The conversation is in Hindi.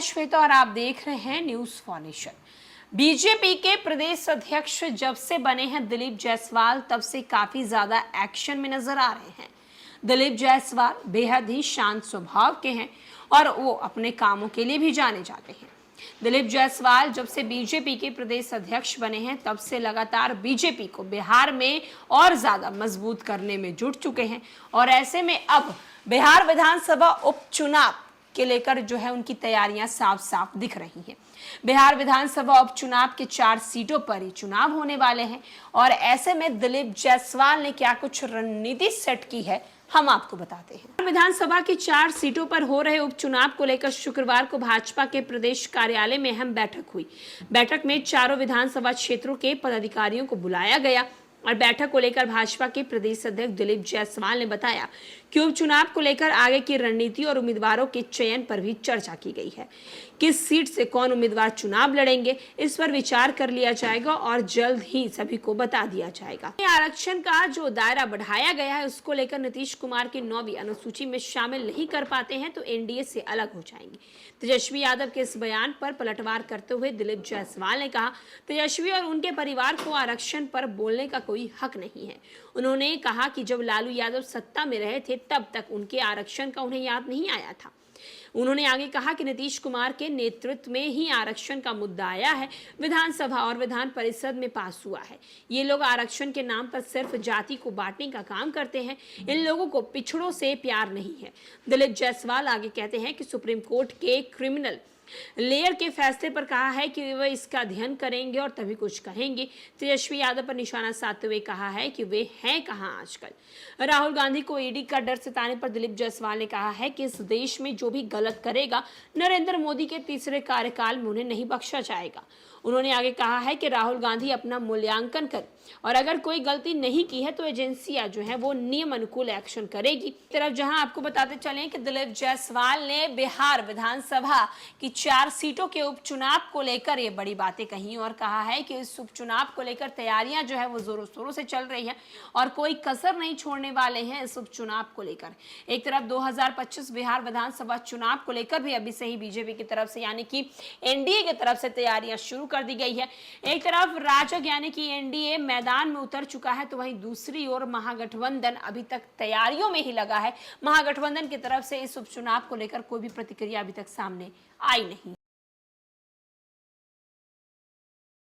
श्वेता और आप देख रहे हैं न्यूज फॉर नेशन। बीजेपी के प्रदेश अध्यक्ष जब से बने हैं दिलीप जायसवाल, तब से काफी ज्यादा एक्शन में नजर आ रहे हैं। दिलीप जायसवाल बेहद ही शांत स्वभाव के हैं और वो अपने कामों के लिए भी जाने जाते हैं। दिलीप जायसवाल जब से बीजेपी के प्रदेश अध्यक्ष बने हैं, तब से लगातार बीजेपी को बिहार में और ज्यादा मजबूत करने में जुट चुके हैं और ऐसे में अब बिहार विधानसभा उपचुनाव के लेकर जो है उनकी तैयारियां साफ साफ दिख रही हैं। बिहार विधानसभा उपचुनाव के 4 सीटों पर ही चुनाव होने वाले हैं और ऐसे में दिलीप जायसवाल ने क्या कुछ रणनीति सेट की है, हम आपको बताते हैं। विधानसभा की 4 सीटों पर हो रहे उपचुनाव को लेकर शुक्रवार को भाजपा के प्रदेश कार्यालय में अहम बैठक हुई। बैठक में चारों विधानसभा क्षेत्रों के पदाधिकारियों को बुलाया गया और बैठक को लेकर भाजपा के प्रदेश अध्यक्ष दिलीप जायसवाल ने बताया कि उपचुनाव को लेकर आगे की रणनीति और उम्मीदवारों के चयन पर भी चर्चा की गई है। किस सीट से कौन उम्मीदवार चुनाव लड़ेंगे, इस पर विचार कर लिया जाएगा और जल्द ही सभी को बता दिया जाएगा। आरक्षण का जो दायरा बढ़ाया गया है, उसको लेकर नीतीश कुमार की 9वीं अनुसूची में शामिल नहीं कर पाते हैं तो एनडीए से अलग हो जाएंगे। तेजस्वी यादव के इस बयान पर पलटवार करते हुए दिलीप जायसवाल ने कहा, तेजस्वी और उनके परिवार को आरक्षण पर बोलने का कोई हक नहीं है। उन्होंने कहा कि जब लालू यादव सत्ता में रहे थे, तब तक उनके आरक्षण का उन्हें याद नहीं आया था। उन्होंने आगे कहा कि नीतीश कुमार के नेतृत्व में ही आरक्षण का मुद्दा आया है, विधानसभा और विधान परिषद में पास हुआ है। ये लोग आरक्षण के नाम पर सिर्फ जाति को बांटने का काम करते हैं। इन लोगों को पिछड़ों से प्यार नहीं है। दिलीप जायसवाल आगे कहते हैं कि सुप्रीम कोर्ट के क्रिमिनल लेयर के फैसले पर कहा है कि वे इसका अध्ययन करेंगे और तभी कुछ कहेंगे। तेजस्वी यादव पर निशाना साधते हुए कहा है कि वे हैं कहां आजकल। राहुल गांधी को ईडी का डर सताने पर दिलीप जायसवाल ने कहा है कि इस देश में जो भी गलत करेगा, नरेंद्र मोदी के तीसरे कार्यकाल में उन्हें नहीं बख्शा जाएगा। उन्होंने आगे कहा है कि राहुल गांधी अपना मूल्यांकन कर और अगर कोई गलती नहीं की है तो एजेंसियां जो है वो नियम अनुकूल एक्शन करेगी। तरफ जहां आपको बताते चलें कि दिलीप जायसवाल ने बिहार विधानसभा की 4 सीटों के उपचुनाव को लेकर ये बड़ी बातें कही और कहा है कि इस उपचुनाव को लेकर तैयारियां जो है वो जोरों शोरों से चल रही है और कोई कसर नहीं छोड़ने वाले हैं इस उपचुनाव को लेकर। एक तरफ 2025 बिहार विधानसभा चुनाव को लेकर भी अभी से ही बीजेपी की तरफ से यानी कि एनडीए की तरफ से तैयारियां शुरू कर दी गई है। एक तरफ राजग यानी कि एनडीए मैदान में उतर चुका है तो वहीं दूसरी ओर महागठबंधन अभी तक तैयारियों में ही लगा है। महागठबंधन की तरफ से इस उपचुनाव को लेकर कोई भी प्रतिक्रिया अभी तक सामने आई नहीं।